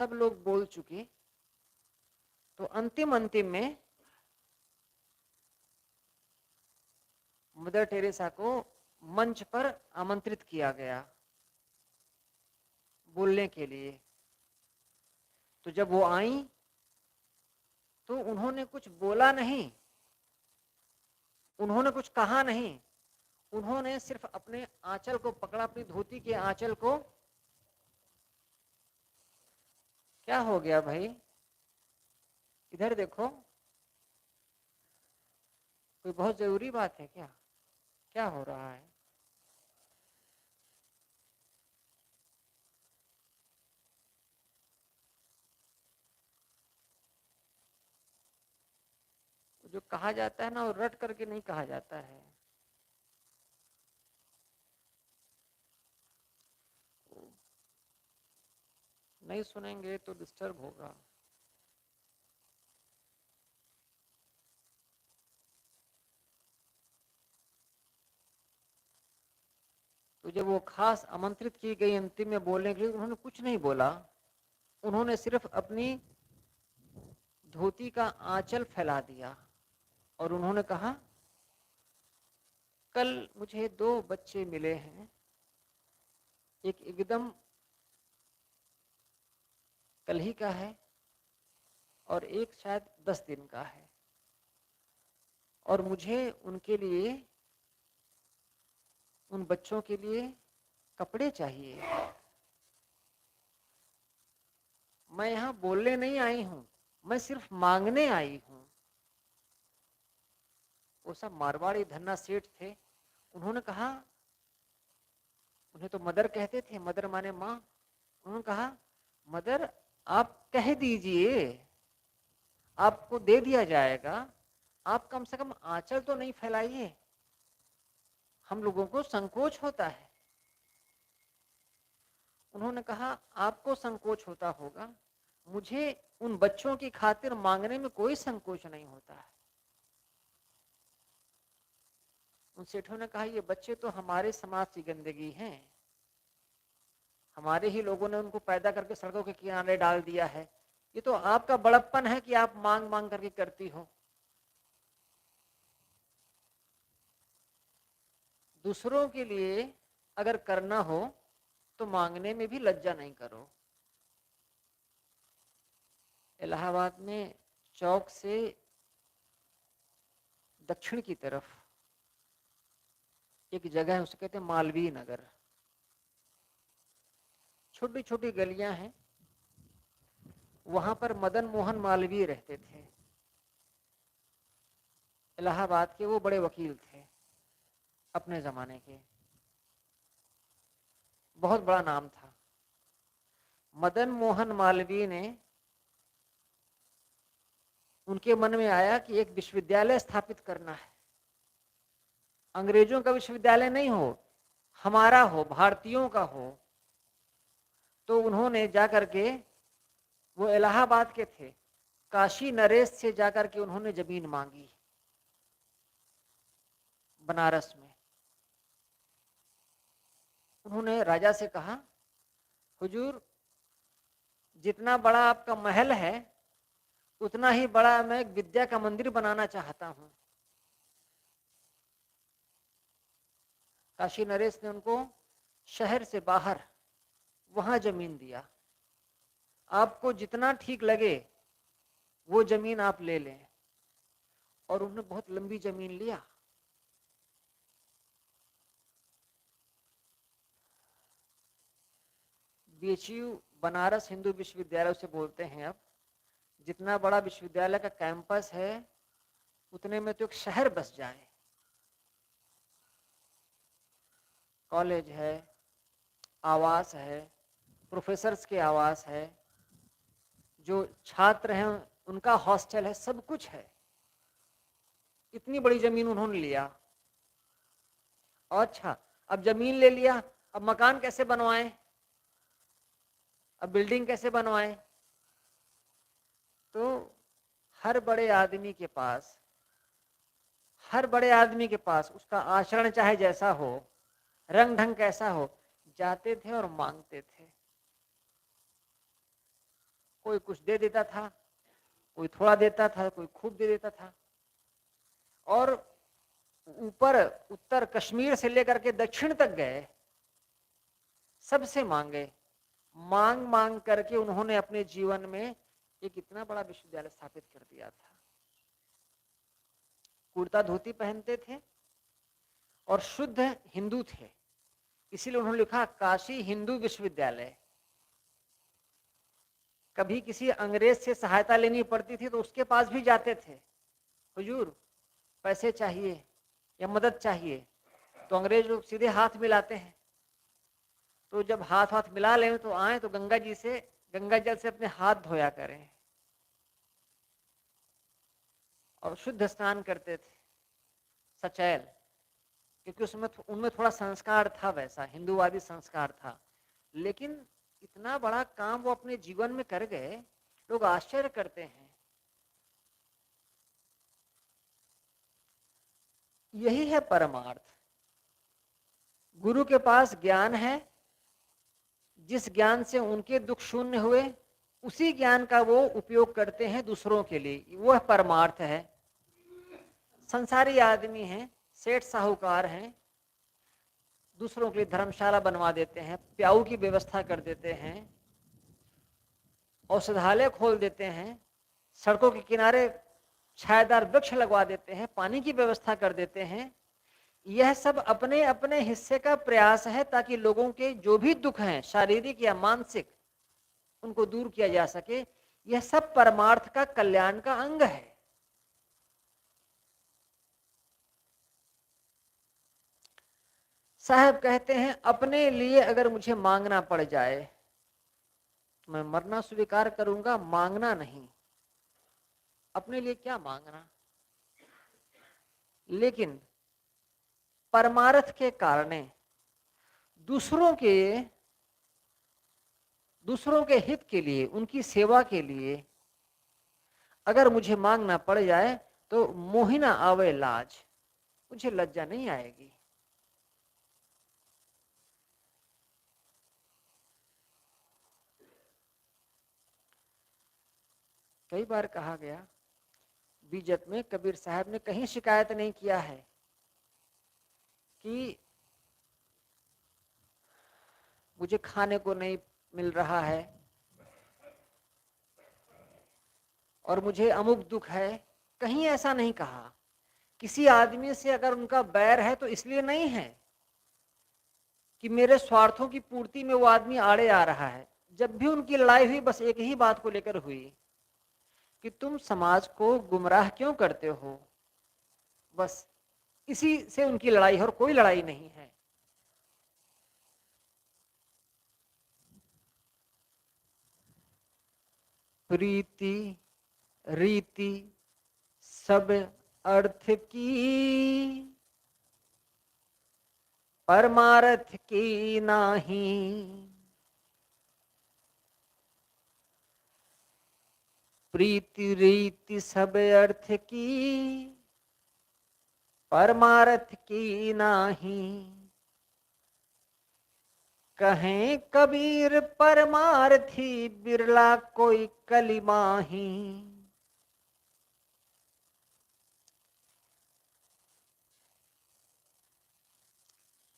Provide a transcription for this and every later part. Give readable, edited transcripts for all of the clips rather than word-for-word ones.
सब लोग बोल चुके, तो अंतिम अंतिम में मदर टेरेसा को मंच पर आमंत्रित किया गया बोलने के लिए। तो जब वो आई तो उन्होंने कुछ बोला नहीं, उन्होंने कुछ कहा नहीं, उन्होंने सिर्फ अपने आंचल को पकड़ा, अपनी धोती के आंचल को। क्या हो गया भाई, इधर देखो, कोई बहुत जरूरी बात है क्या? क्या हो रहा है? जो कहा जाता है ना, वो रट करके नहीं कहा जाता है। नहीं सुनेंगे तो डिस्टर्ब होगा। तो जब वो खास आमंत्रित की गई अंतिम में बोलने के लिए, उन्होंने कुछ नहीं बोला, उन्होंने सिर्फ अपनी धोती का आंचल फैला दिया और उन्होंने कहा, कल मुझे 2 बच्चे मिले हैं, एक एकदम कल ही का है और एक शायद 10 दिन का है, और मुझे उनके लिए, उन बच्चों के लिए कपड़े चाहिए। मैं यहाँ बोलने नहीं आई हूँ, मैं सिर्फ मांगने आई हूँ। वो सब मारवाड़ी धन्ना सेठ थे, उन्होंने कहा, उन्हें तो मदर कहते थे, मदर माने माँ। उन्होंने कहा, मदर आप कह दीजिए, आपको दे दिया जाएगा, आप कम से कम आंचल तो नहीं फैलाइए, हम लोगों को संकोच होता है। उन्होंने कहा, आपको संकोच होता होगा, मुझे उन बच्चों की खातिर मांगने में कोई संकोच नहीं होता है। उन सेठों ने कहा, ये बच्चे तो हमारे समाज की गंदगी हैं, हमारे ही लोगों ने उनको पैदा करके सड़कों के किनारे डाल दिया है, ये तो आपका बड़प्पन है कि आप मांग मांग करके करती हो। दूसरों के लिए अगर करना हो तो मांगने में भी लज्जा नहीं करो। इलाहाबाद में चौक से दक्षिण की तरफ एक जगह है, उसे कहते हैं मालवीय नगर। छोटी छोटी गलियां हैं, वहां पर मदन मोहन मालवीय रहते थे। इलाहाबाद के वो बड़े वकील थे अपने जमाने के, बहुत बड़ा नाम था। मदन मोहन मालवीय ने, उनके मन में आया कि एक विश्वविद्यालय स्थापित करना है, अंग्रेजों का विश्वविद्यालय नहीं हो, हमारा हो, भारतीयों का हो। तो उन्होंने जाकर के, वो इलाहाबाद के थे, काशी नरेश से जाकर के उन्होंने जमीन मांगी बनारस में। उन्होंने राजा से कहा, हुजूर जितना बड़ा आपका महल है उतना ही बड़ा मैं एक विद्या का मंदिर बनाना चाहता हूं। काशी नरेश ने उनको शहर से बाहर वहां जमीन दिया, आपको जितना ठीक लगे वो जमीन आप ले लें। और उन्होंने बहुत लंबी जमीन लिया। बीएचयू बनारस हिंदू विश्वविद्यालय उसे बोलते हैं। अब जितना बड़ा विश्वविद्यालय का कैंपस है उतने में तो एक शहर बस जाए। कॉलेज है, आवास है, प्रोफेसर्स के आवास है, जो छात्र हैं उनका हॉस्टल है, सब कुछ है। इतनी बड़ी जमीन उन्होंने लिया। अच्छा, अब जमीन ले लिया, अब मकान कैसे बनवाएं, अब बिल्डिंग कैसे बनवाएं? तो हर बड़े आदमी के पास, हर बड़े आदमी के पास उसका आचरण चाहे जैसा हो, रंग ढंग कैसा हो, जाते थे और मांगते थे। कोई कुछ दे देता था, कोई थोड़ा देता था, कोई खूब दे देता था। और ऊपर उत्तर कश्मीर से लेकर के दक्षिण तक गए, सबसे मांगे, मांग मांग करके उन्होंने अपने जीवन में एक इतना बड़ा विश्वविद्यालय स्थापित कर दिया था। कुर्ता धोती पहनते थे और शुद्ध हिंदू थे, इसीलिए उन्होंने लिखा काशी हिंदू विश्वविद्यालय। कभी किसी अंग्रेज से सहायता लेनी पड़ती थी तो उसके पास भी जाते थे, हुजूर पैसे चाहिए या मदद चाहिए, तो अंग्रेज लोग सीधे हाथ मिलाते हैं। तो जब हाथ हाथ मिला लें तो आए तो गंगा जल से अपने हाथ धोया करें और शुद्ध स्नान करते थे, सचैल, क्योंकि उसमें उनमें थोड़ा संस्कार था, वैसा हिंदूवादी संस्कार था। लेकिन इतना बड़ा काम वो अपने जीवन में कर गए, लोग आश्चर्य करते हैं। यही है परमार्थ। गुरु के पास ज्ञान है, जिस ज्ञान से उनके दुख शून्य हुए, उसी ज्ञान का वो उपयोग करते हैं दूसरों के लिए, वह परमार्थ है। संसारी आदमी हैं, सेठ साहूकार हैं, दूसरों के लिए धर्मशाला बनवा देते हैं, प्याऊ की व्यवस्था कर देते हैं, औषधालय खोल देते हैं, सड़कों के किनारे छायादार वृक्ष लगवा देते हैं, पानी की व्यवस्था कर देते हैं। यह सब अपने अपने हिस्से का प्रयास है ताकि लोगों के जो भी दुख हैं, शारीरिक या मानसिक, उनको दूर किया जा सके। यह सब परमार्थ का, कल्याण का अंग है। साहब कहते हैं अपने लिए अगर मुझे मांगना पड़ जाए तो मैं मरना स्वीकार करूंगा, मांगना नहीं। अपने लिए क्या मांगना, लेकिन परमार्थ के कारण दूसरों के हित के लिए, उनकी सेवा के लिए अगर मुझे मांगना पड़ जाए तो मोहिना आवे लाज, मुझे लज्जा नहीं आएगी। कई बार कहा गया, बीजत में कबीर साहब ने कहीं शिकायत नहीं किया है कि मुझे खाने को नहीं मिल रहा है और मुझे अमुक दुख है, कहीं ऐसा नहीं कहा। किसी आदमी से अगर उनका बैर है तो इसलिए नहीं है कि मेरे स्वार्थों की पूर्ति में वो आदमी आड़े आ रहा है। जब भी उनकी लड़ाई हुई बस एक ही बात को लेकर हुई कि तुम समाज को गुमराह क्यों करते हो, बस इसी से उनकी लड़ाई है और कोई लड़ाई नहीं है। प्रीति रीति सब अर्थ की, परमार्थ की नाही। प्रीति रीति सब अर्थ की, परमार्थ की नाही। कहें कबीर परमार्थी, बिरला कोई कलिमाही।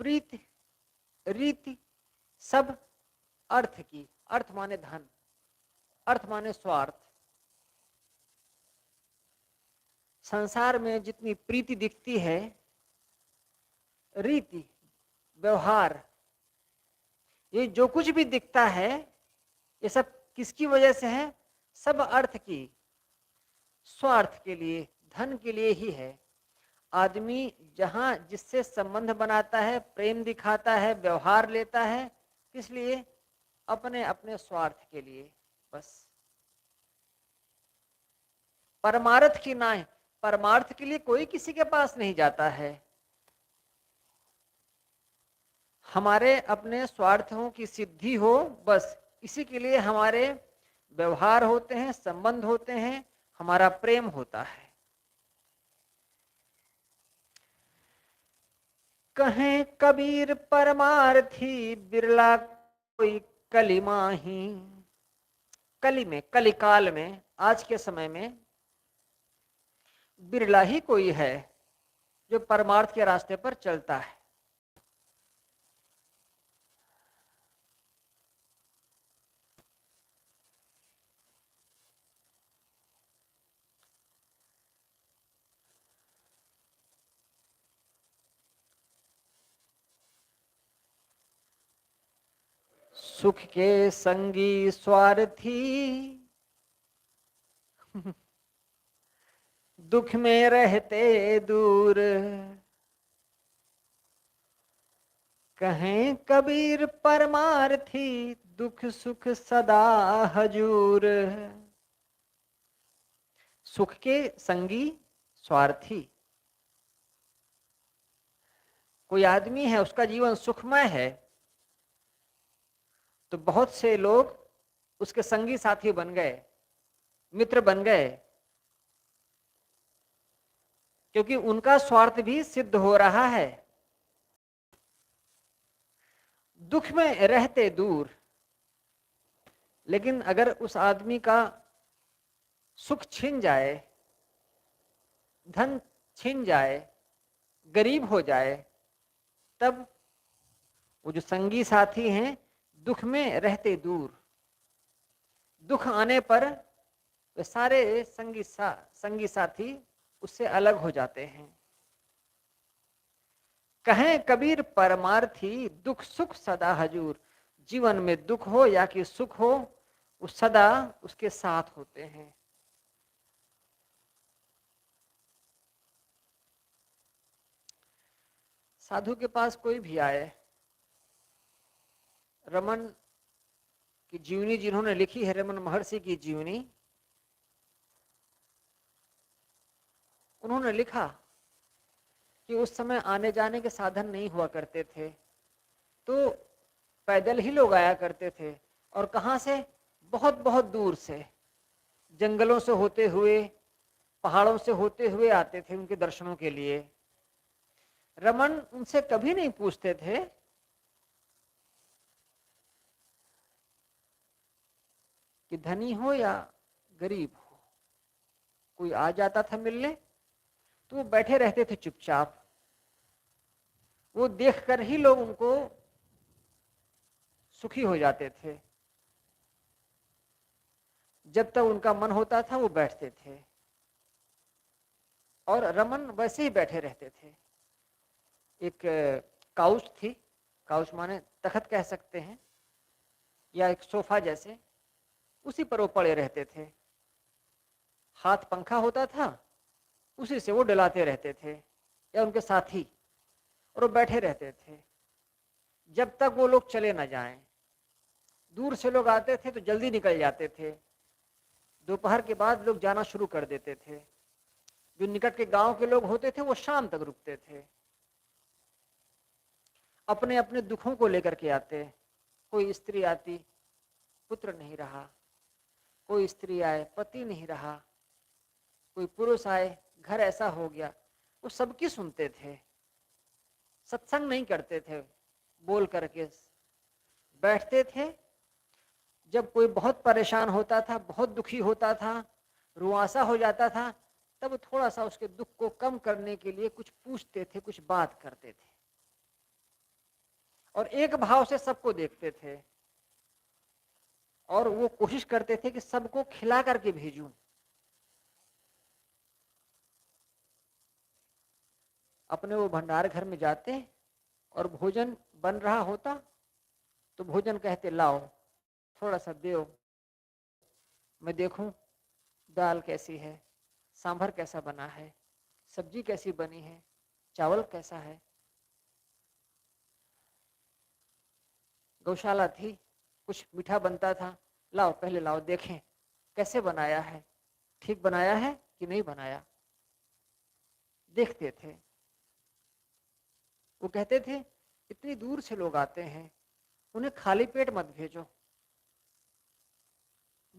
प्रीति रीति सब अर्थ की, अर्थ माने धन, अर्थ माने स्वार्थ। संसार में जितनी प्रीति दिखती है, रीति, व्यवहार, ये जो कुछ भी दिखता है, ये सब किसकी वजह से है? सब अर्थ की, स्वार्थ के लिए, धन के लिए ही है। आदमी जहां जिससे संबंध बनाता है, प्रेम दिखाता है, व्यवहार लेता है, किस लिए? अपने अपने स्वार्थ के लिए, बस। परमार्थ की ना है, परमार्थ के लिए कोई किसी के पास नहीं जाता है। हमारे अपने स्वार्थों की सिद्धि हो, बस इसी के लिए हमारे व्यवहार होते हैं, संबंध होते हैं, हमारा प्रेम होता है। कहें कबीर परमार्थी, बिरला कोई कलिमाही। कली में, कलिकाल में, आज के समय में बिरला ही कोई है जो परमार्थ के रास्ते पर चलता है। सुख के संगी स्वार्थी, दुख में रहते दूर, कहें कबीर परमार्थी, दुख सुख सदा हजूर। सुख के संगी स्वार्थी, कोई आदमी है उसका जीवन सुखमय है तो बहुत से लोग उसके संगी साथी बन गए, मित्र बन गए, क्योंकि उनका स्वार्थ भी सिद्ध हो रहा है। दुख में रहते दूर, लेकिन अगर उस आदमी का सुख छिन जाए, धन छिन जाए, गरीब हो जाए, तब वो जो संगी साथी हैं दुख में रहते दूर, दुख आने पर वे सारे संगी साथी उससे अलग हो जाते हैं। कहें कबीर परमार्थी, दुख सुख सदा हजूर। जीवन में दुख हो या कि सुख हो, वो सदा उसके साथ होते हैं। साधु के पास कोई भी आए, रमन की जीवनी जिन्होंने लिखी है, रमन महर्षि की जीवनी, उन्होंने लिखा कि उस समय आने जाने के साधन नहीं हुआ करते थे, तो पैदल ही लोग आया करते थे। और कहां से? बहुत बहुत दूर से, जंगलों से होते हुए, पहाड़ों से होते हुए आते थे उनके दर्शनों के लिए। रमन उनसे कभी नहीं पूछते थे कि धनी हो या गरीब हो। कोई आ जाता था मिलने तो वो बैठे रहते थे चुपचाप। वो देखकर ही लोग उनको सुखी हो जाते थे। जब तक उनका मन होता था वो बैठते थे, और रमन वैसे ही बैठे रहते थे। एक काउच थी, काउच माने तखत कह सकते हैं, या एक सोफा जैसे, उसी पर वो पड़े रहते थे। हाथ पंखा होता था, उसी से वो डलाते रहते थे, या उनके साथी, और वो बैठे रहते थे जब तक वो लोग चले ना जाएं। दूर से लोग आते थे तो जल्दी निकल जाते थे, दोपहर के बाद लोग जाना शुरू कर देते थे। जो निकट के गांव के लोग होते थे वो शाम तक रुकते थे, अपने अपने दुखों को लेकर के आते। कोई स्त्री आती, पुत्र नहीं रहा, कोई स्त्री आए, पति नहीं रहा, कोई पुरुष आए, घर ऐसा हो गया। वो सबकी सुनते थे, सत्संग नहीं करते थे, बोल करके बैठते थे। जब कोई बहुत परेशान होता था, बहुत दुखी होता था, रुआसा हो जाता था, तब थोड़ा सा उसके दुख को कम करने के लिए कुछ पूछते थे, कुछ बात करते थे, और एक भाव से सबको देखते थे, और वो कोशिश करते थे कि सबको खिला करके भेजूं। अपने वो भंडार घर में जाते और भोजन बन रहा होता तो भोजन कहते, लाओ थोड़ा सा दो, मैं देखूं दाल कैसी है, सांभर कैसा बना है, सब्जी कैसी बनी है, चावल कैसा है। गौशाला थी, कुछ मीठा बनता था, लाओ पहले लाओ देखें कैसे बनाया है, ठीक बनाया है कि नहीं बनाया, देखते थे। वो कहते थे इतनी दूर से लोग आते हैं, उन्हें खाली पेट मत भेजो,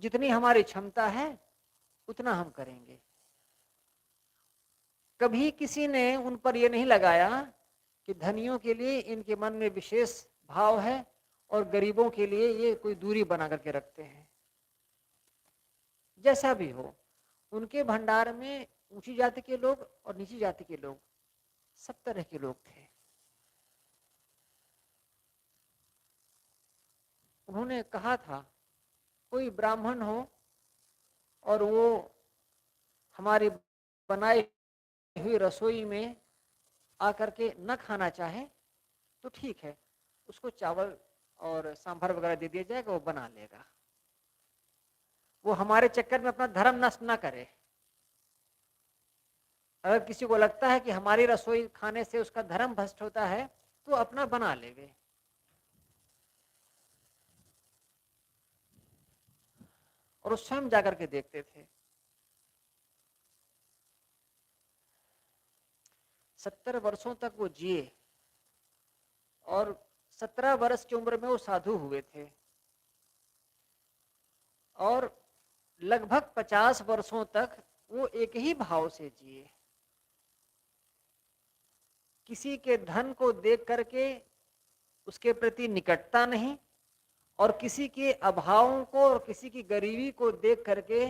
जितनी हमारी क्षमता है उतना हम करेंगे। कभी किसी ने उन पर यह नहीं लगाया कि धनियों के लिए इनके मन में विशेष भाव है और गरीबों के लिए ये कोई दूरी बना करके रखते हैं। जैसा भी हो, उनके भंडार में ऊंची जाति के लोग और नीची जाति के लोग, सब तरह के लोग थे। उन्होंने कहा था कोई ब्राह्मण हो और वो हमारी बनाई हुई रसोई में आकर के न खाना चाहे तो ठीक है, उसको चावल और सांभर वगैरह दे दिया जाएगा, वो बना लेगा। वो हमारे चक्कर में अपना धर्म नष्ट ना करे। अगर किसी को लगता है कि हमारी रसोई खाने से उसका धर्म भ्रष्ट होता है तो अपना बना लेवे। और वो स्वयं जाकर के देखते थे। 70 वर्षों तक वो जिए और 17 वर्ष की उम्र में वो साधु हुए थे और लगभग 50 वर्षों तक वो एक ही भाव से जिए। किसी के धन को देख करके उसके प्रति निकटता नहीं और किसी के अभावों को और किसी की गरीबी को देख करके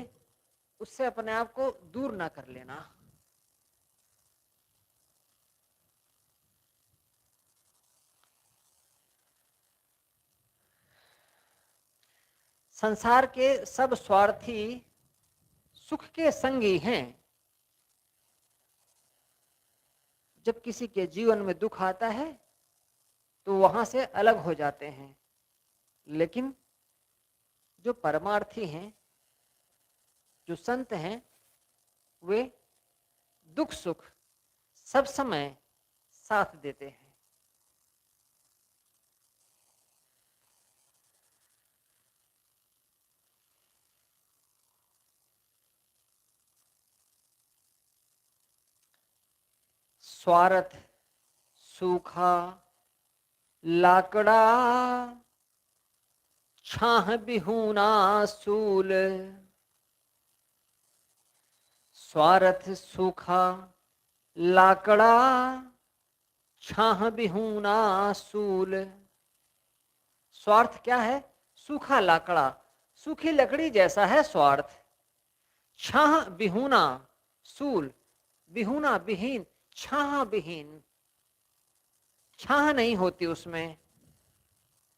उससे अपने आप को दूर ना कर लेना। संसार के सब स्वार्थी सुख के संगी हैं। जब किसी के जीवन में दुख आता है तो वहां से अलग हो जाते हैं, लेकिन जो परमार्थी हैं, जो संत हैं, वे दुख सुख सब समय साथ देते हैं। स्वार्थ सूखा लाकड़ा छाह बिहूना सूल। स्वार्थ सूखा लाकड़ा छाह बिहूना सूल। स्वार्थ क्या है? सूखा लाकड़ा, सूखी लकड़ी जैसा है स्वार्थ। छाह बिहूना सूल, बिहूना विहीन, छाह विहीन, छाह नहीं होती उसमें।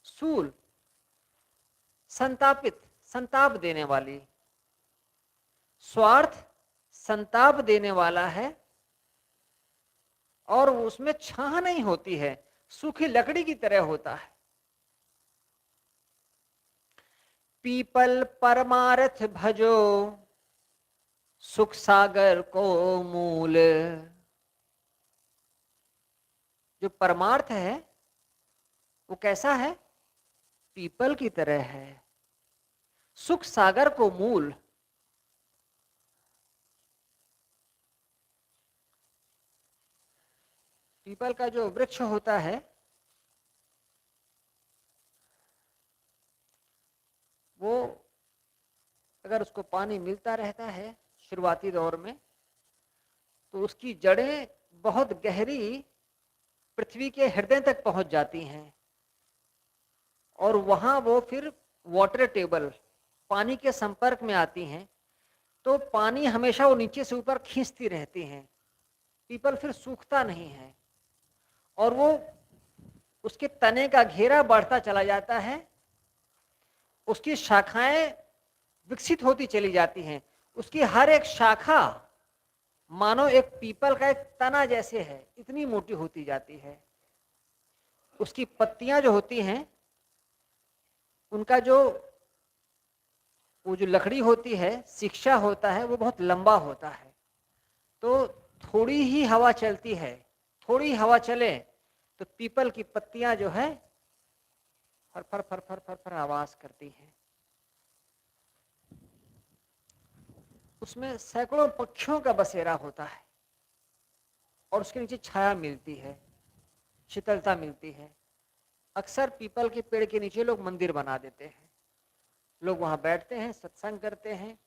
सूल संतापित, संताप देने वाली। स्वार्थ संताप देने वाला है और उसमें छाह नहीं होती है, सूखी लकड़ी की तरह होता है। पीपल परमार्थ भजो सुख सागर को मूल। जो परमार्थ है वो कैसा है? पीपल की तरह है, सुख सागर को मूल। पीपल का जो वृक्ष होता है वो अगर उसको पानी मिलता रहता है शुरुआती दौर में तो उसकी जड़ें बहुत गहरी पृथ्वी के हृदय तक पहुंच जाती हैं और वहां वो फिर वाटर टेबल, पानी के संपर्क में आती हैं तो पानी हमेशा वो नीचे से ऊपर खींचती रहती हैं। पीपल फिर सूखता नहीं है और वो उसके तने का घेरा बढ़ता चला जाता है, उसकी शाखाएं विकसित होती चली जाती हैं। उसकी हर एक शाखा मानो एक पीपल का एक तना जैसे है, इतनी मोटी होती जाती है। उसकी पत्तियां जो होती हैं उनका वो जो लकड़ी होती है, शिक्षा होता है, वो बहुत लंबा होता है। तो थोड़ी ही हवा चलती है, थोड़ी हवा चले तो पीपल की पत्तियां जो है फर फर फर फर फर फर आवाज करती हैं। उसमें सैकड़ों पक्षियों का बसेरा होता है और उसके नीचे छाया मिलती है, शीतलता मिलती है। अक्सर पीपल के पेड़ के नीचे लोग मंदिर बना देते हैं, लोग वहां बैठते हैं, सत्संग करते हैं।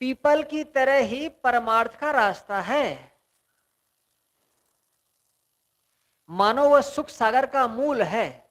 पीपल की तरह ही परमार्थ का रास्ता है। मानो वह सुख सागर का मूल है।